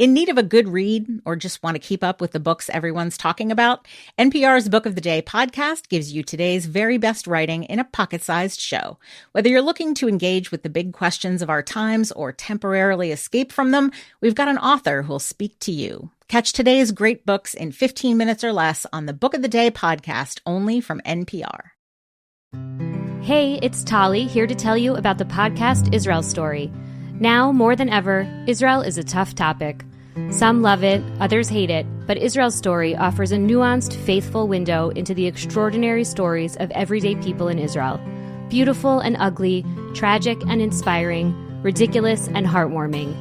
In need of a good read or just want to keep up with the books everyone's talking about? NPR's Book of the Day podcast gives you today's very best writing in a pocket-sized show. Whether you're looking to engage with the big questions of our times or temporarily escape from them, we've got an author who'll speak to you. Catch today's great books in 15 minutes or less on the Book of the Day podcast, only from NPR. Hey, it's Tali, here to tell you about the podcast Israel Story. Now, more than ever, Israel is a tough topic. Some love it, others hate it, but Israel Story offers a nuanced, faithful window into the extraordinary stories of everyday people in Israel. Beautiful and ugly, tragic and inspiring, ridiculous and heartwarming.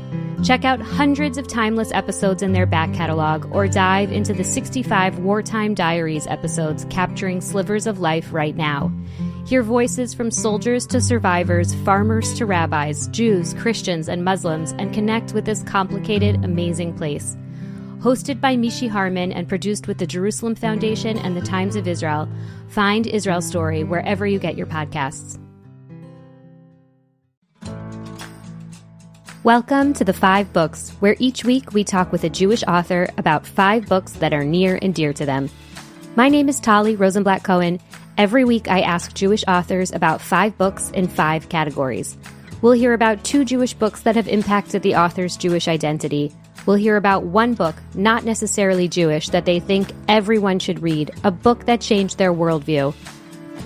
Check out hundreds of timeless episodes in their back catalog or dive into the 65 Wartime Diaries episodes capturing slivers of life right now. Hear voices from soldiers to survivors, farmers to rabbis, Jews, Christians, and Muslims, and connect with this complicated, amazing place. Hosted by Mishi Harman and produced with the Jerusalem Foundation and the Times of Israel, find Israel Story wherever you get your podcasts. Welcome to The 5 Books, where each week we talk with a Jewish author about 5 books that are near and dear to them. My name is Tali Rosenblatt-Cohen. Every week I ask Jewish authors about 5 books in 5 categories. We'll hear about 2 Jewish books that have impacted the author's Jewish identity. We'll hear about 1 book, not necessarily Jewish, that they think everyone should read, a book that changed their worldview.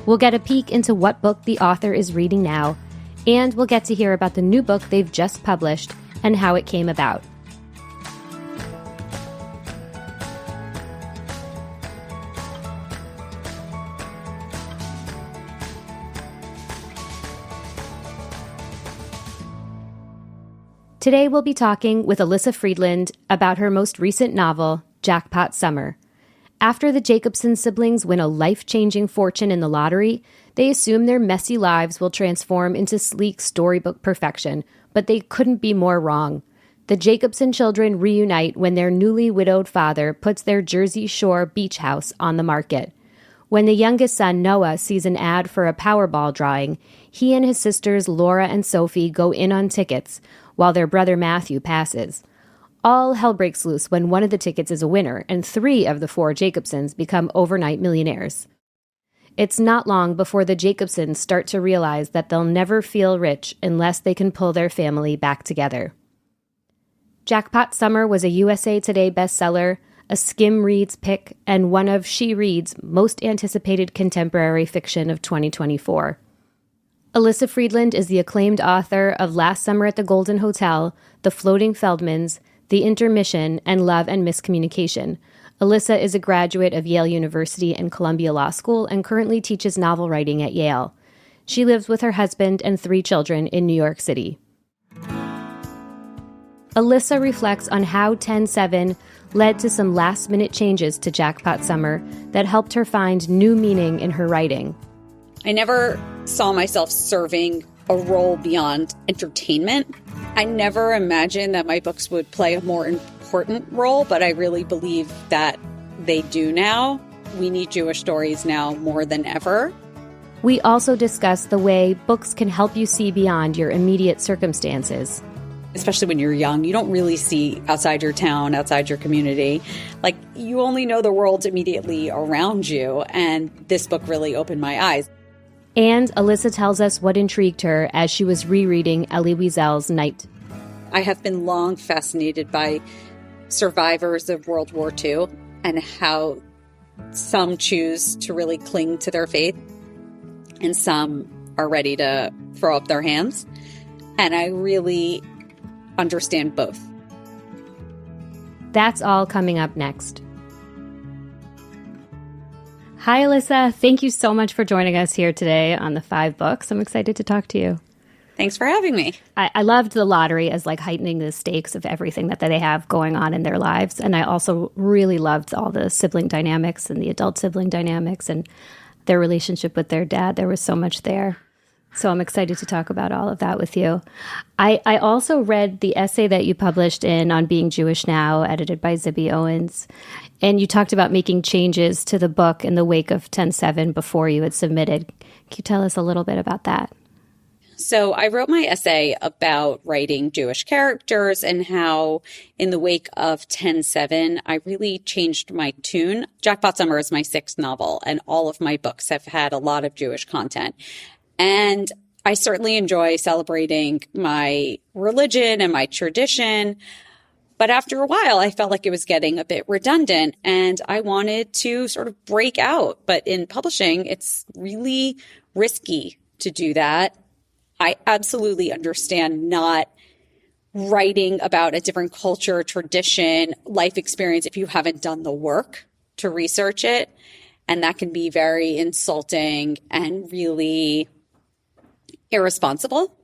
We'll get a peek into what book the author is reading now, and we'll get to hear about the new book they've just published and how it came about. Today we'll be talking with Elyssa Friedland about her most recent novel, Jackpot Summer. After the Jacobson siblings win a life-changing fortune in the lottery, they assume their messy lives will transform into sleek storybook perfection, but they couldn't be more wrong. The Jacobson children reunite when their newly widowed father puts their Jersey Shore beach house on the market. When the youngest son, Noah, sees an ad for a Powerball drawing, he and his sisters Laura and Sophie go in on tickets, while their brother Matthew passes. All hell breaks loose when one of the tickets is a winner, and 3 of the 4 Jacobsons become overnight millionaires. It's not long before the Jacobsons start to realize that they'll never feel rich unless they can pull their family back together. Jackpot Summer was a USA Today bestseller, a Skim Reads pick, and one of She Reads' most anticipated contemporary fiction of 2024. Elyssa Friedland is the acclaimed author of Last Summer at the Golden Hotel, The Floating Feldmans, The Intermission, and Love and Miscommunication. Elyssa is a graduate of Yale University and Columbia Law School and currently teaches novel writing at Yale. She lives with her husband and 3 children in New York City. Elyssa reflects on how 10/7 led to some last-minute changes to Jackpot Summer that helped her find new meaning in her writing. I never saw myself serving a role beyond entertainment. I never imagined that my books would play a more important role, but I really believe that they do now. We need Jewish stories now more than ever. We also discuss the way books can help you see beyond your immediate circumstances. Especially when you're young, you don't really see outside your town, outside your community. Like, you only know the world immediately around you, and this book really opened my eyes. And Elyssa tells us what intrigued her as she was rereading Elie Wiesel's Night. I have been long fascinated by survivors of World War II and how some choose to really cling to their faith and some are ready to throw up their hands. And I really understand both. That's all coming up next. Hi, Elyssa. Thank you so much for joining us here today on the 5 Books. I'm excited to talk to you. Thanks for having me. I loved the lottery as like heightening the stakes of everything that they have going on in their lives. And I also really loved all the sibling dynamics and the adult sibling dynamics and their relationship with their dad. There was so much there. So I'm excited to talk about all of that with you. I also read the essay that you published in On Being Jewish Now, edited by Zibby Owens. And you talked about making changes to the book in the wake of 10/7 before you had submitted. Can you tell us a little bit about that? So I wrote my essay about writing Jewish characters and how in the wake of 10/7, I really changed my tune. Jackpot Summer is my 6th novel, and all of my books have had a lot of Jewish content. And I certainly enjoy celebrating my religion and my tradition. But after a while, I felt like it was getting a bit redundant and I wanted to sort of break out. But in publishing, it's really risky to do that. I absolutely understand not writing about a different culture, tradition, life experience if you haven't done the work to research it. And that can be very insulting and really irresponsible.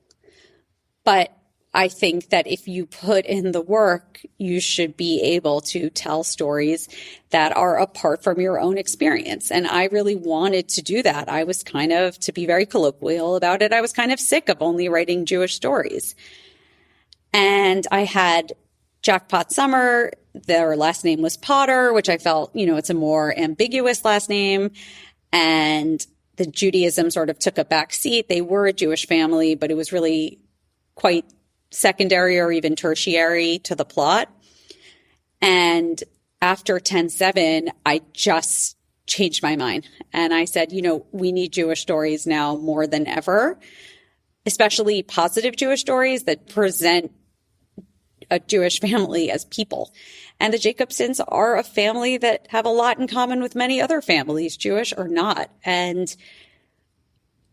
But I think that if you put in the work, you should be able to tell stories that are apart from your own experience. And I really wanted to do that. I was kind of, to be very colloquial about it, I was kind of sick of only writing Jewish stories. And I had Jackpot Summer. Their last name was Potter, which I felt, it's a more ambiguous last name. And the Judaism sort of took a back seat. They were a Jewish family, but it was really quite secondary or even tertiary to the plot. And after 10/7, I just changed my mind. And I said, we need Jewish stories now more than ever, especially positive Jewish stories that present a Jewish family as people. And the Jacobsons are a family that have a lot in common with many other families, Jewish or not. And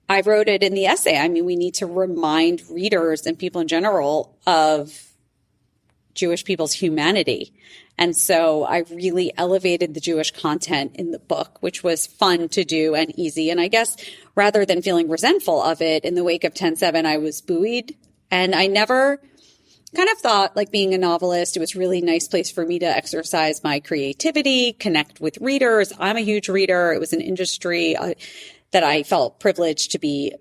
I wrote it in the essay. I mean, we need to remind readers and people in general of Jewish people's humanity. And so I really elevated the Jewish content in the book, which was fun to do and easy. And I guess rather than feeling resentful of it, in the wake of 10/7, I was buoyed. And I never kind of thought, like being a novelist, it was a really nice place for me to exercise my creativity, connect with readers. I'm a huge reader. It was an industry that I felt privileged to be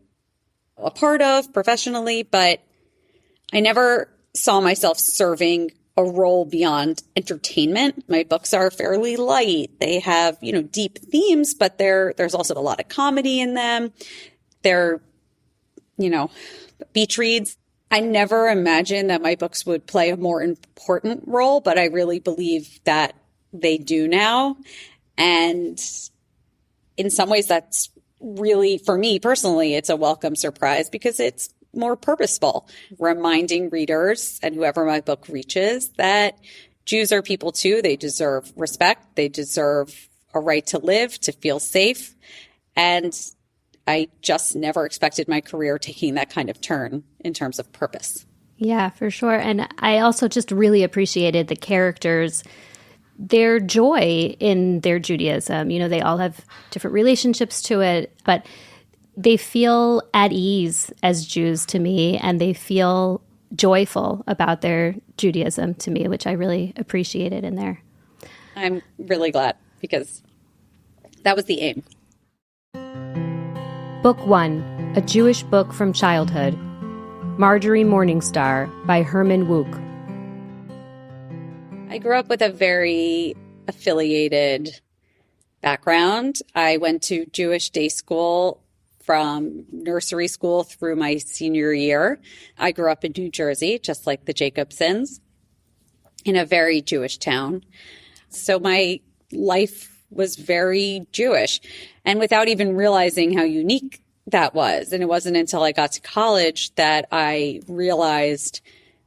a part of professionally, but I never saw myself serving a role beyond entertainment. My books are fairly light. They have, deep themes, but there's also a lot of comedy in them. They're, beach reads. I never imagined that my books would play a more important role, but I really believe that they do now. And in some ways, that's really, for me personally, it's a welcome surprise because it's more purposeful, reminding readers and whoever my book reaches that Jews are people too. They deserve respect. They deserve a right to live, to feel safe. And I just never expected my career taking that kind of turn in terms of purpose. Yeah, for sure. And I also just really appreciated the characters, their joy in their Judaism. They all have different relationships to it, but they feel at ease as Jews to me, and they feel joyful about their Judaism to me, which I really appreciated in there. I'm really glad because that was the aim. Book 1, A Jewish Book from Childhood, Marjorie Morningstar by Herman Wouk. I grew up with a very affiliated background. I went to Jewish day school from nursery school through my senior year. I grew up in New Jersey, just like the Jacobsons, in a very Jewish town. So my life was very Jewish, and without even realizing how unique that was. And it wasn't until I got to college that I realized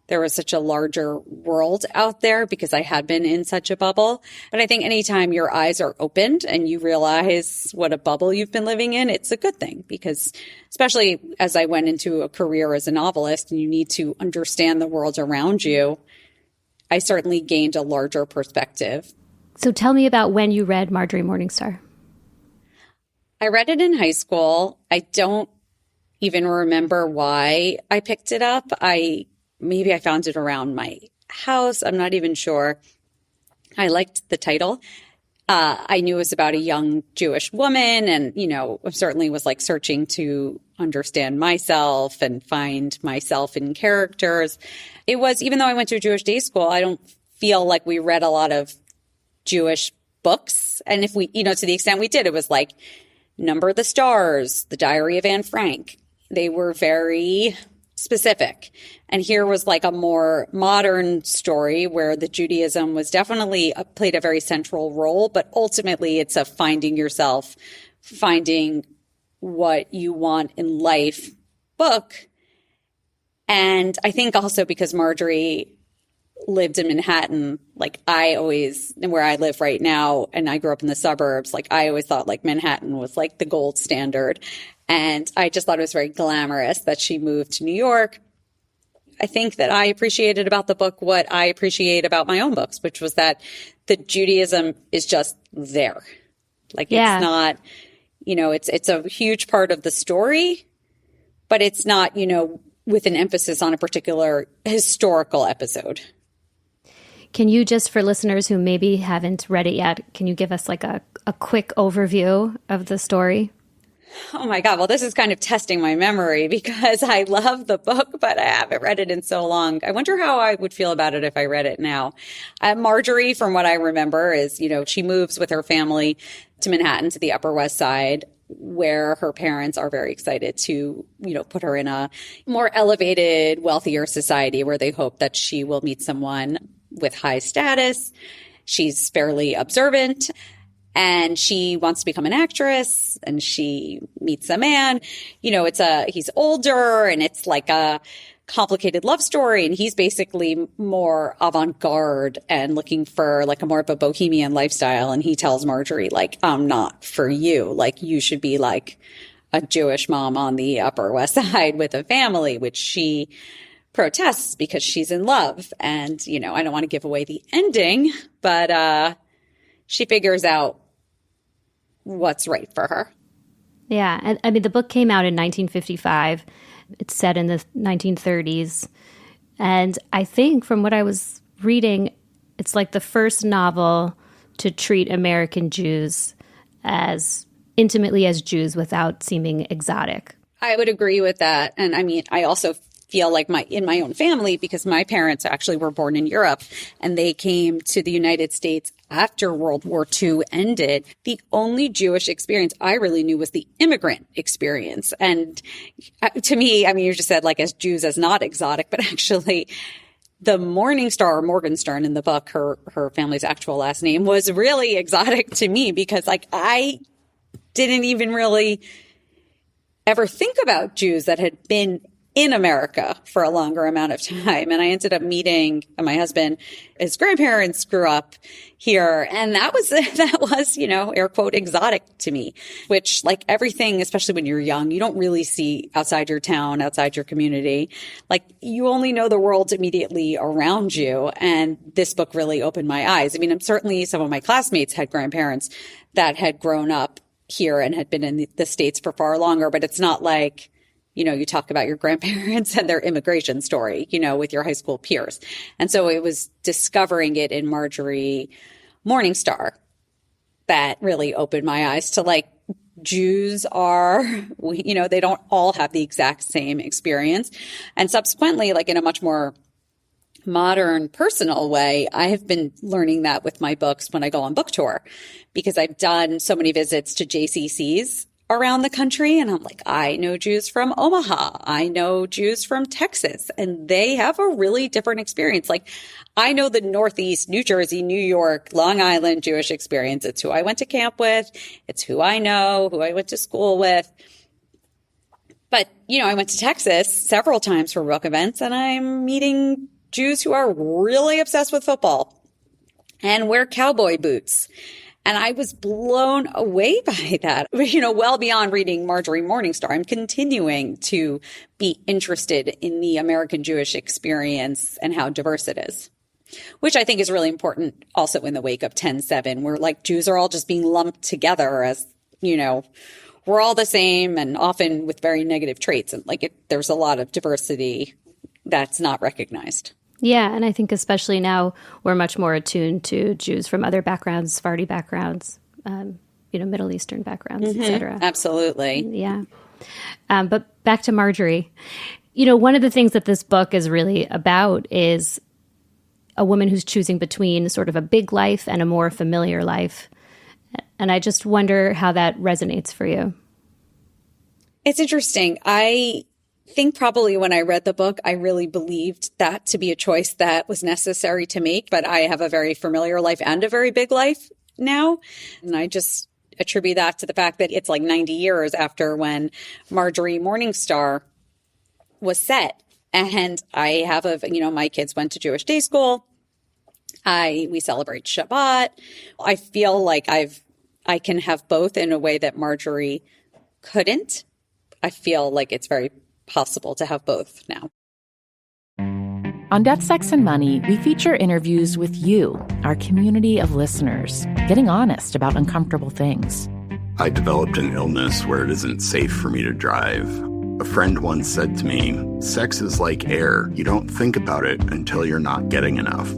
there was such a larger world out there because I had been in such a bubble. But I think anytime your eyes are opened and you realize what a bubble you've been living in, it's a good thing because especially as I went into a career as a novelist and you need to understand the world around you, I certainly gained a larger perspective. So tell me about when you read Marjorie Morningstar. I read it in high school. I don't even remember why I picked it up. Maybe I found it around my house. I'm not even sure. I liked the title. I knew it was about a young Jewish woman and, certainly was like searching to understand myself and find myself in characters. It was, even though I went to a Jewish day school, I don't feel like we read a lot of Jewish books. And if we, to the extent we did, it was like Number the Stars, The Diary of Anne Frank. they were very specific. And here was like a more modern story where the Judaism was definitely played a very central role, but ultimately it's a finding yourself, finding what you want in life book. And I think also because Marjorie lived in Manhattan, like I always, where I live right now, and I grew up in the suburbs, like I always thought like Manhattan was like the gold standard. And I just thought it was very glamorous that she moved to New York. I think that I appreciated about the book what I appreciate about my own books, which was that the Judaism is just there. Like it's not, it's a huge part of the story, but it's not, with an emphasis on a particular historical episode. Can you just, for listeners who maybe haven't read it yet, can you give us like a quick overview of the story? Oh my God. Well, this is kind of testing my memory because I love the book, but I haven't read it in so long. I wonder how I would feel about it if I read it now. Marjorie, from what I remember, is, she moves with her family to Manhattan, to the Upper West Side, where her parents are very excited to, put her in a more elevated, wealthier society where they hope that she will meet someone with high status. She's fairly observant. And she wants to become an actress, and she meets a man. He's older, and it's like a complicated love story. And he's basically more avant-garde and looking for like a more of a bohemian lifestyle. And he tells Marjorie, like, I'm not for you. Like, you should be like a Jewish mom on the Upper West Side with a family, which she protests because she's in love. And, I don't want to give away the ending, but she figures out what's right for her. Yeah. And I mean, the book came out in 1955. It's set in the 1930s. And I think from what I was reading, it's like the first novel to treat American Jews as intimately as Jews without seeming exotic. I would agree with that. And I mean, I also feel like in my own family, because my parents actually were born in Europe and they came to the United States after World War II ended. The only Jewish experience I really knew was the immigrant experience. And to me, I mean, you just said like as Jews as not exotic, but actually the Morningstar or Morgenstern in the book, her family's actual last name, was really exotic to me because like I didn't even really ever think about Jews that had been in America for a longer amount of time. And I ended up meeting my husband. His grandparents grew up here. And that was, air quote, exotic to me, which like everything, especially when you're young, you don't really see outside your town, outside your community. Like you only know the world immediately around you. And this book really opened my eyes. I mean, certainly some of my classmates had grandparents that had grown up here and had been in the States for far longer, but it's not like, you talk about your grandparents and their immigration story, with your high school peers. And so it was discovering it in Marjorie Morningstar that really opened my eyes to like Jews are, they don't all have the exact same experience. And subsequently, like in a much more modern, personal way, I have been learning that with my books when I go on book tour, because I've done so many visits to JCCs around the country. And I'm like, I know Jews from Omaha. I know Jews from Texas, and they have a really different experience. Like I know the Northeast, New Jersey, New York, Long Island Jewish experience. It's who I went to camp with. It's who I know, who I went to school with. But, I went to Texas several times for book events, and I'm meeting Jews who are really obsessed with football and wear cowboy boots. And I was blown away by that, well beyond reading Marjorie Morningstar. I'm continuing to be interested in the American Jewish experience and how diverse it is, which I think is really important also in the wake of 10/7, where like Jews are all just being lumped together as, we're all the same and often with very negative traits. And like there's a lot of diversity that's not recognized. Yeah, and I think especially now we're much more attuned to Jews from other backgrounds, Sephardi backgrounds, Middle Eastern backgrounds, et cetera. Absolutely. Yeah. But back to Marjorie. One of the things that this book is really about is a woman who's choosing between sort of a big life and a more familiar life. And I just wonder how that resonates for you. It's interesting. I think probably when I read the book, I really believed that to be a choice that was necessary to make. But I have a very familiar life and a very big life now. And I just attribute that to the fact that it's like 90 years after when Marjorie Morningstar was set. And I have my kids went to Jewish day school. We celebrate Shabbat. I feel like I can have both in a way that Marjorie couldn't. I feel like it's very possible to have both now. On Death, Sex, and Money, we feature interviews with you, our community of listeners, getting honest about uncomfortable things. I developed an illness where it isn't safe for me to drive. A friend once said to me, sex is like air. You don't think about it until you're not getting enough.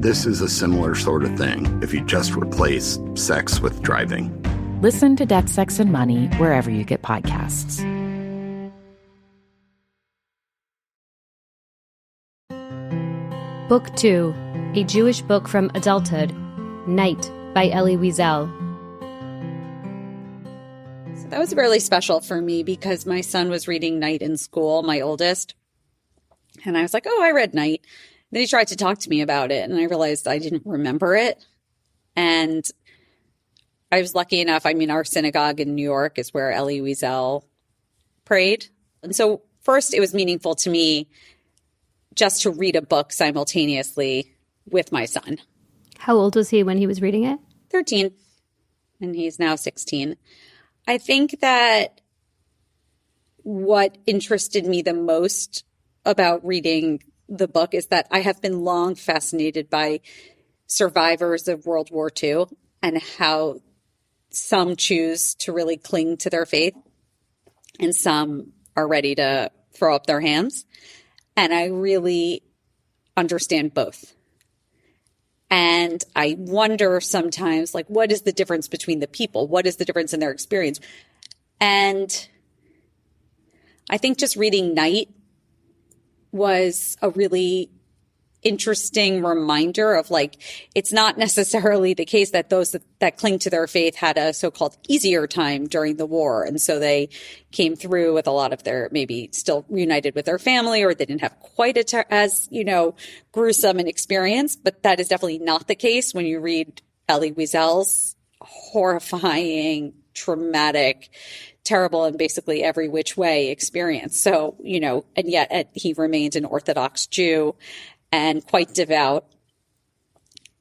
This is a similar sort of thing if you just replace sex with driving. Listen to Death, Sex, and Money wherever you get podcasts. Book 2, A Jewish Book from Adulthood, Night by Elie Wiesel. So that was really special for me because my son was reading Night in school, my oldest. And I was like, oh, I read Night. Then he tried to talk to me about it, and I realized I didn't remember it. And I was lucky enough. Our synagogue in New York is where Elie Wiesel prayed. And so first, it was meaningful to me just to read a book simultaneously with my son. How old was he when he was reading it? 13, and he's now 16. I think that what interested me the most about reading the book is that I have been long fascinated by survivors of World War II and how some choose to really cling to their faith and some are ready to throw up their hands. And I really understand both. And I wonder sometimes, what is the difference between the people? What is the difference in their experience? And I think just reading Night was a really interesting reminder of it's not necessarily the case that those that cling to their faith had a so-called easier time during the war. And so they came through with a lot of their, maybe still reunited with their family, or they didn't have quite as gruesome an experience. But that is definitely not the case when you read Elie Wiesel's horrifying, traumatic, terrible in basically every which way experience. So, and yet he remains an Orthodox Jew and quite devout.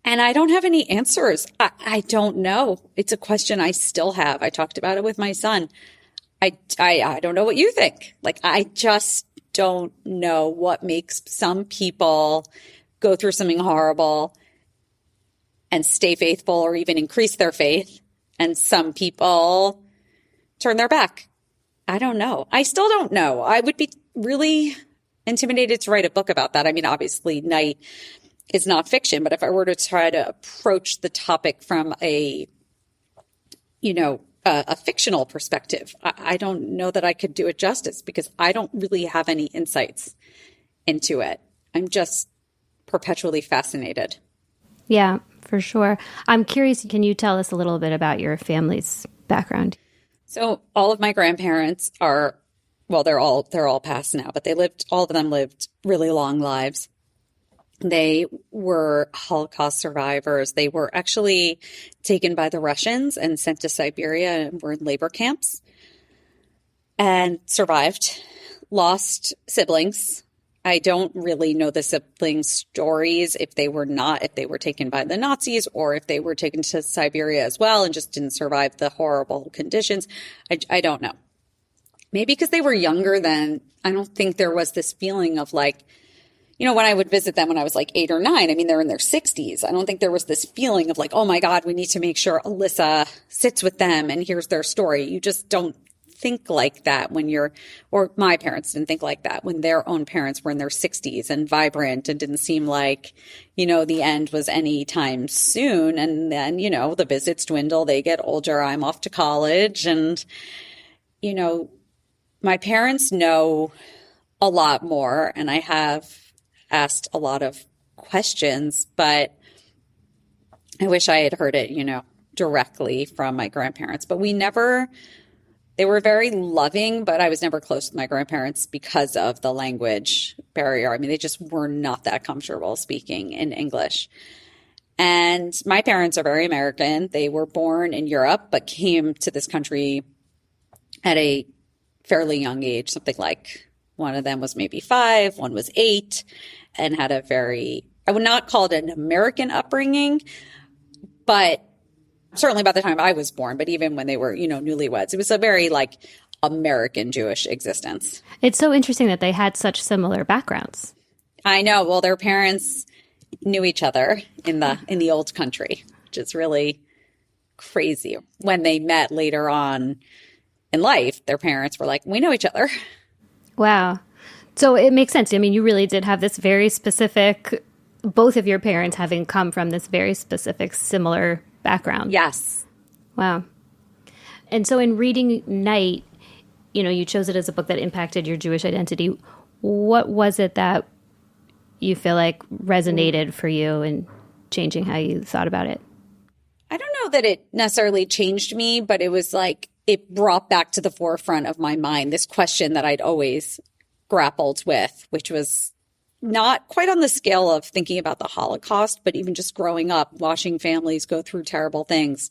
And I don't have any answers. I don't know. It's a question I still have. I talked about it with my son. I don't know what you think. I just don't know what makes some people go through something horrible and stay faithful or even increase their faith. And some people turn their back. I don't know. I still don't know. I would be really intimidated to write a book about that. Obviously, Night is not fiction, but if I were to try to approach the topic from a fictional perspective, I don't know that I could do it justice because I don't really have any insights into it. I'm just perpetually fascinated. Yeah, for sure. I'm curious, can you tell us a little bit about your family's background? So all of my grandparents are, they're all passed now, but all of them lived really long lives. They were Holocaust survivors. They were actually taken by the Russians and sent to Siberia and were in labor camps and survived, lost siblings. I don't really know the siblings' stories, if they were taken by the Nazis or if they were taken to Siberia as well and just didn't survive the horrible conditions. I don't know. Maybe because they were younger then, I don't think there was this feeling of when I would visit them when I was 8 or 9, they're in their 60s. I don't think there was this feeling of oh my God, we need to make sure Elyssa sits with them and hears their story. You just don't think like that or my parents didn't think like that when their own parents were in their 60s and vibrant and didn't seem like, the end was any time soon. And then, the visits dwindle, they get older, I'm off to college. And, my parents know a lot more and I have asked a lot of questions, but I wish I had heard it, directly from my grandparents. But They were very loving, but I was never close to my grandparents because of the language barrier. I mean, they just were not that comfortable speaking in English. And my parents are very American. They were born in Europe, but came to this country at a fairly young age, something like one of them was maybe 5, one was 8, and had a very, I would not call it an American upbringing, but certainly by the time I was born, but even when they were, newlyweds, it was a very American Jewish existence. It's so interesting that they had such similar backgrounds. I know. Well, their parents knew each other in the old country, which is really crazy. When they met later on in life, their parents were like, we know each other. Wow. So it makes sense. I mean, you really did have this very specific, both of your parents having come from this very specific, similar background. Yes. Wow. And so in reading Night, you chose it as a book that impacted your Jewish identity. What was it that you feel like resonated for you in changing how you thought about it? I don't know that it necessarily changed me, but it was it brought back to the forefront of my mind this question that I'd always grappled with, which was not quite on the scale of thinking about the Holocaust, but even just growing up, watching families go through terrible things.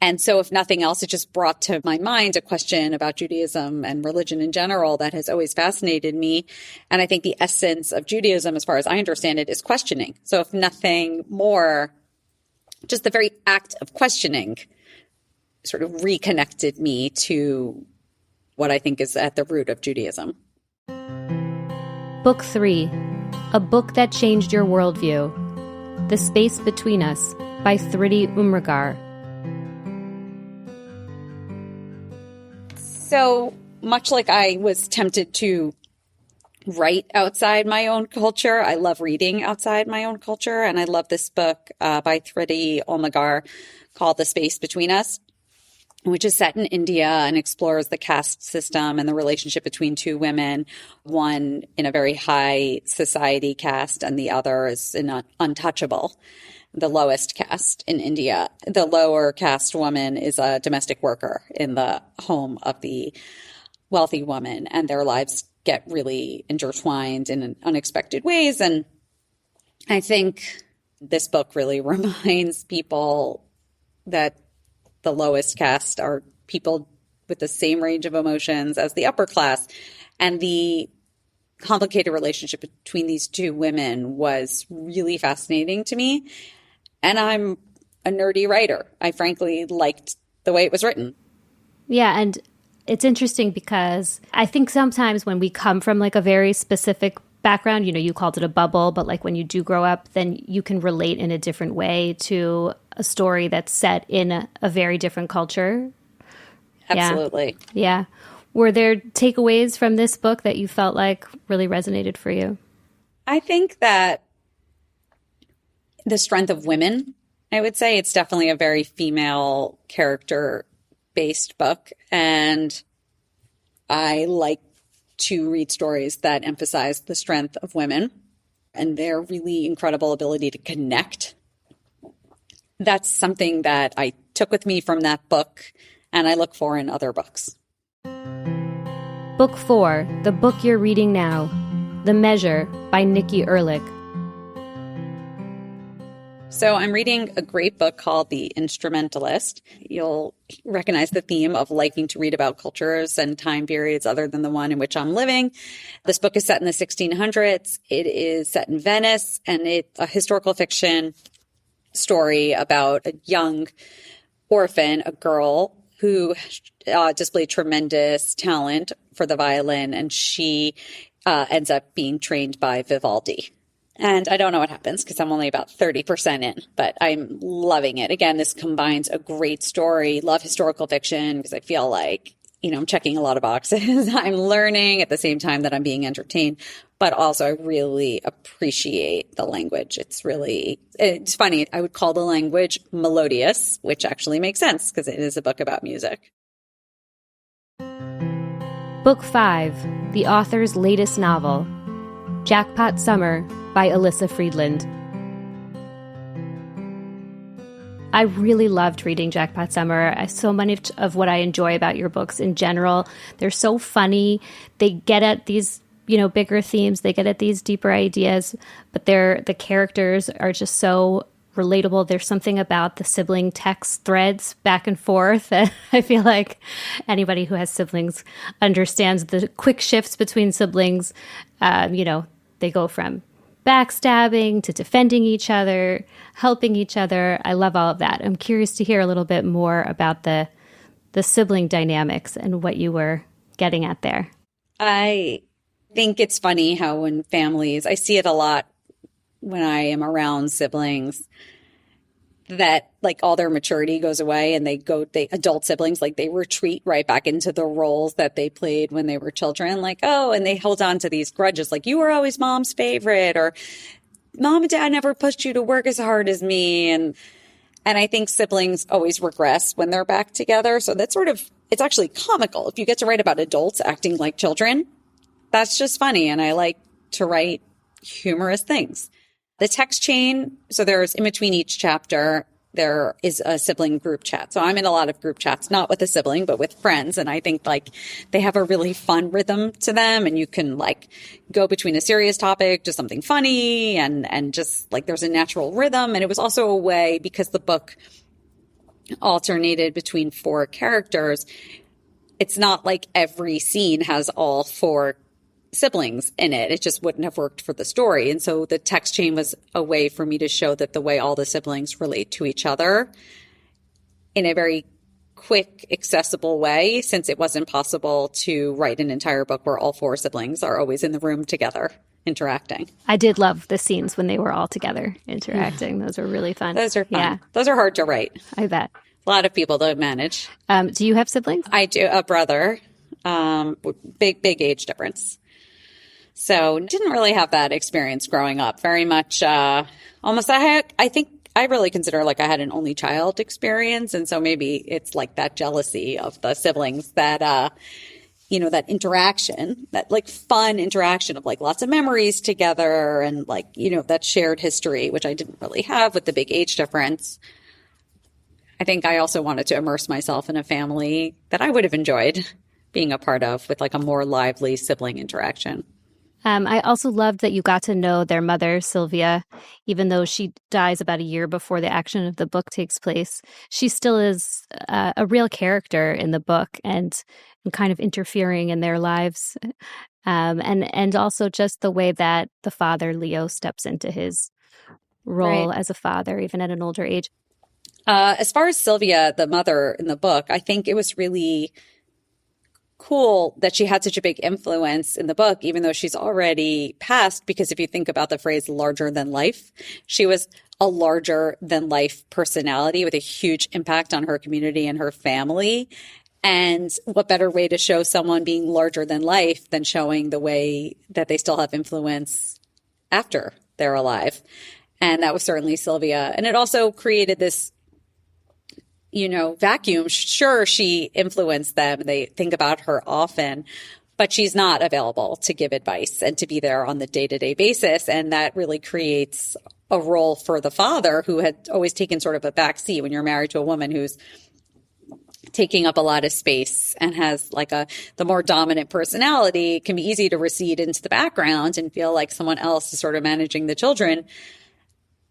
And so if nothing else, it just brought to my mind a question about Judaism and religion in general that has always fascinated me. And I think the essence of Judaism, as far as I understand it, is questioning. So if nothing more, just the very act of questioning sort of reconnected me to what I think is at the root of Judaism. Book 3, A Book That Changed Your Worldview, The Space Between Us by Thridi Umrigar. So much like I was tempted to write outside my own culture, I love reading outside my own culture. And I love this book by Thridi Umrigar called The Space Between Us, which is set in India and explores the caste system and the relationship between two women, one in a very high society caste and the other is in untouchable, the lowest caste in India. The lower caste woman is a domestic worker in the home of the wealthy woman, and their lives get really intertwined in unexpected ways. And I think this book really reminds people that the lowest caste are people with the same range of emotions as the upper class. And the complicated relationship between these two women was really fascinating to me. And I'm a nerdy writer. I frankly liked the way it was written. Yeah, and it's interesting because I think sometimes when we come from a very specific background, you called it a bubble, but when you do grow up, then you can relate in a different way to a story that's set in a very different culture. Absolutely. Yeah. Were there takeaways from this book that you felt really resonated for you? I think that the strength of women, I would say it's definitely a very female character-based book. And I like to read stories that emphasize the strength of women and their really incredible ability to connect. That's something that I took with me from that book and I look for in other books. Book 4, the book you're reading now, The Measure by Nikki Ehrlich. So I'm reading a great book called The Instrumentalist. You'll recognize the theme of liking to read about cultures and time periods other than the one in which I'm living. This book is set in the 1600s. It is set in Venice, and it's a historical fiction story about a young orphan, a girl who displayed tremendous talent for the violin, and she ends up being trained by Vivaldi. And I don't know what happens because I'm only about 30% in, but I'm loving it. Again, this combines a great story, love historical fiction because I feel like, I'm checking a lot of boxes. I'm learning at the same time that I'm being entertained, but also I really appreciate the language. It's funny. I would call the language melodious, which actually makes sense because it is a book about music. Book 5, the author's latest novel, Jackpot Summer by Elyssa Friedland. I really loved reading Jackpot Summer. So many of what I enjoy about your books in general, they're so funny. They get at these, bigger themes. They get at these deeper ideas, but the characters are just so relatable. There's something about the sibling text threads back and forth that I feel like anybody who has siblings understands the quick shifts between siblings. They go from backstabbing to defending each other, helping each other. I love all of that. I'm curious to hear a little bit more about the sibling dynamics and what you were getting at there. I think it's funny how in families, I see it a lot when I am around siblings, that like all their maturity goes away and adult siblings, like they retreat right back into the roles that they played when they were children. Like, and they hold on to these grudges. Like, you were always mom's favorite, or mom and dad never pushed you to work as hard as me. And I think siblings always regress when they're back together. So that's it's actually comical. If you get to write about adults acting like children, that's just funny. And I like to write humorous things. The text chain, so there's in between each chapter, there is a sibling group chat. So I'm in a lot of group chats, not with a sibling, but with friends. And I think like they have a really fun rhythm to them. And you can like go between a serious topic to something funny and just like there's a natural rhythm. And it was also a way, because the book alternated between 4 characters, it's not like every scene has all 4 siblings in it. It just wouldn't have worked for the story. And so the text chain was a way for me to show that the way all the siblings relate to each other in a very quick, accessible way, since it wasn't possible to write an entire book where all 4 siblings are always in the room together interacting. I did love the scenes when they were all together interacting. Those were really fun. Those are fun. Yeah. Those are hard to write. I bet. A lot of people don't manage. Do you have siblings? I do. A brother. Big age difference. So didn't really have that experience growing up. Very much, I think I really consider like I had an only child experience. And so maybe it's like that jealousy of the siblings that, that interaction, that like fun interaction of like lots of memories together and like, that shared history, which I didn't really have with the big age difference. I think I also wanted to immerse myself in a family that I would have enjoyed being a part of with like a more lively sibling interaction. I also loved that you got to know their mother, Sylvia, even though she dies about a year before the action of the book takes place. She still is a real character in the book and kind of interfering in their lives. And also just the way that the father, Leo, steps into his role as a father, even at an older age. As far as Sylvia, the mother in the book, I think it was really cool that she had such a big influence in the book, even though she's already passed, because if you think about the phrase larger than life, she was a larger than life personality with a huge impact on her community and her family. And what better way to show someone being larger than life than showing the way that they still have influence after they're alive. And that was certainly Sylvia. And it also created this vacuum. Sure, she influenced them. They think about her often, but she's not available to give advice and to be there on the day-to-day basis. And that really creates a role for the father, who had always taken sort of a back seat. When you're married to a woman who's taking up a lot of space and has like the more dominant personality, it can be easy to recede into the background and feel like someone else is sort of managing the children.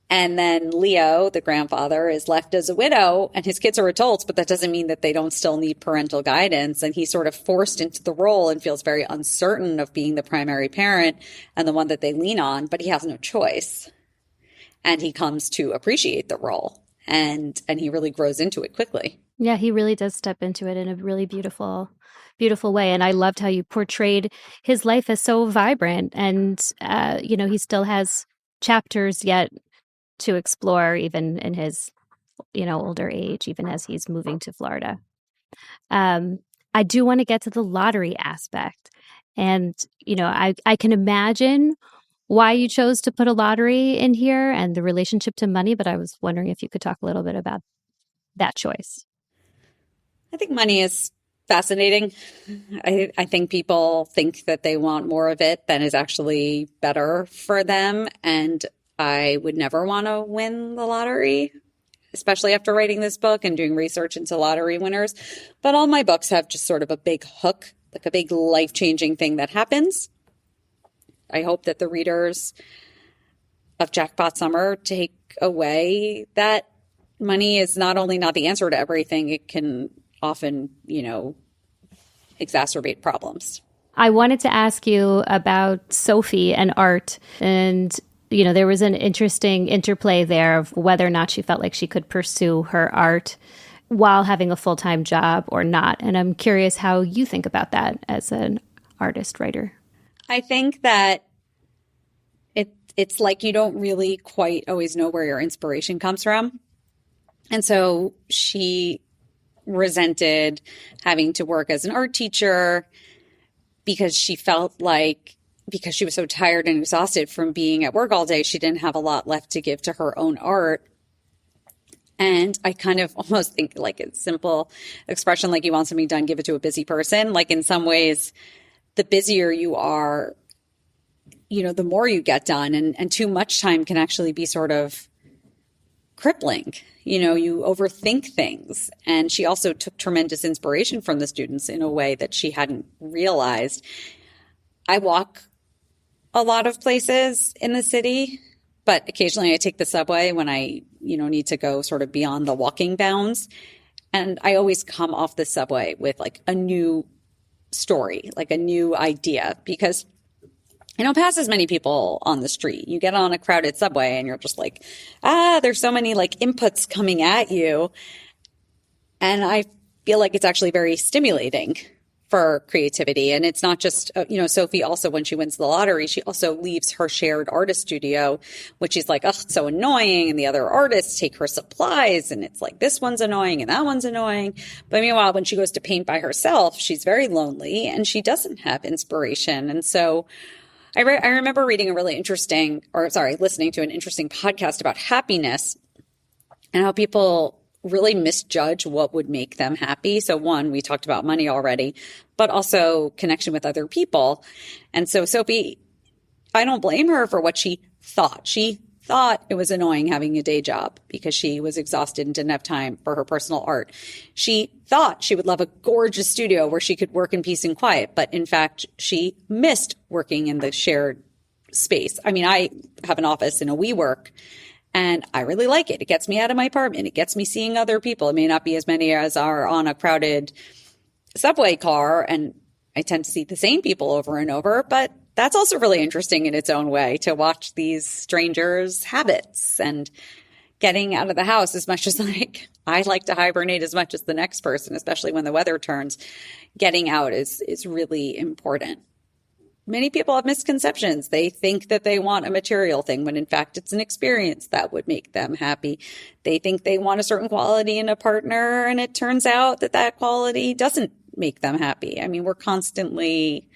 And then Leo, the grandfather, is left as a widow and his kids are adults, but that doesn't mean that they don't still need parental guidance. And he's sort of forced into the role and feels very uncertain of being the primary parent and the one that they lean on, but he has no choice. And he comes to appreciate the role and he really grows into it quickly. Yeah, he really does step into it in a really beautiful way. And I loved how you portrayed his life as so vibrant and, he still has chapters yet to explore even in his, older age, even as he's moving to Florida. I do want to get to the lottery aspect. And, I can imagine why you chose to put a lottery in here and the relationship to money, but I was wondering if you could talk a little bit about that choice. I think money is fascinating. I think people think that they want more of it than is actually better for them. And I would never want to win the lottery. especially after writing this book and doing research into lottery winners. But all my books have just sort of a big hook, like a big life-changing thing that happens. I hope that the readers of Jackpot Summer take away that money is not only not the answer to everything, it can often, exacerbate problems. I wanted to ask you about Sophie and art. And, there was an interesting interplay there of whether or not she felt like she could pursue her art while having a full-time job or not. And I'm curious how you think about that as an artist writer. I think that it's like you don't really quite always know where your inspiration comes from. And so she resented having to work as an art teacher because she felt like, because she was so tired and exhausted from being at work all day, she didn't have a lot left to give to her own art. And I kind of almost think like a simple expression, like you want something done, give it to a busy person. Like in some ways, the busier you are, the more you get done, and too much time can actually be sort of crippling. You overthink things. And she also took tremendous inspiration from the students in a way that she hadn't realized. I walk a lot of places in the city, but occasionally I take the subway when I, need to go sort of beyond the walking bounds. And I always come off the subway with like a new story, like a new idea, because I don't pass as many people on the street. You get on a crowded subway and you're just like, there's so many like inputs coming at you. And I feel like it's actually very stimulating for creativity. And it's not just, Sophie also, when she wins the lottery, she also leaves her shared artist studio, which she's like, it's so annoying. And the other artists take her supplies. And it's like, this one's annoying and that one's annoying. But meanwhile, when she goes to paint by herself, she's very lonely and she doesn't have inspiration. And so I remember listening to an interesting podcast about happiness and how people really misjudge what would make them happy. So one, we talked about money already, but also connection with other people. And so Sophie, I don't blame her for what she thought. She thought it was annoying having a day job because she was exhausted and didn't have time for her personal art. She thought she would love a gorgeous studio where she could work in peace and quiet, but in fact, she missed working in the shared space. I mean, I have an office in a WeWork, and I really like it. It gets me out of my apartment. It gets me seeing other people. It may not be as many as are on a crowded subway car, and I tend to see the same people over and over, but that's also really interesting in its own way to watch these strangers' habits and getting out of the house as much as I like to hibernate as much as the next person, especially when the weather turns. Getting out is really important. Many people have misconceptions. They think that they want a material thing when in fact it's an experience that would make them happy. They think they want a certain quality in a partner, and it turns out that quality doesn't make them happy. I mean, we're constantly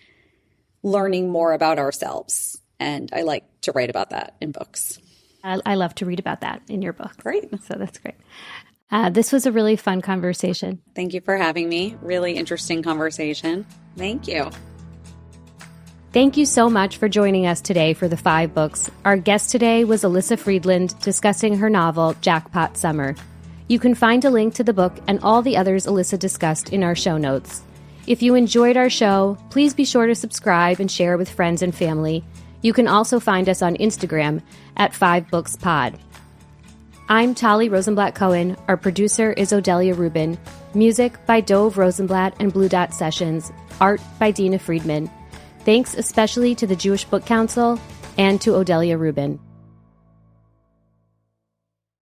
learning more about ourselves. And I like to write about that in books. I love to read about that in your book. Great. So that's great. This was a really fun conversation. Thank you for having me. Really interesting conversation. Thank you. Thank you so much for joining us today for the 5 books. Our guest today was Elyssa Friedland discussing her novel, Jackpot Summer. You can find a link to the book and all the others Elyssa discussed in our show notes. If you enjoyed our show, please be sure to subscribe and share with friends and family. You can also find us on Instagram at 5bookspod. I'm Tali Rosenblatt-Cohen. Our producer is Odelia Rubin. Music by Dove Rosenblatt and Blue Dot Sessions. Art by Dina Friedman. Thanks especially to the Jewish Book Council and to Odelia Rubin.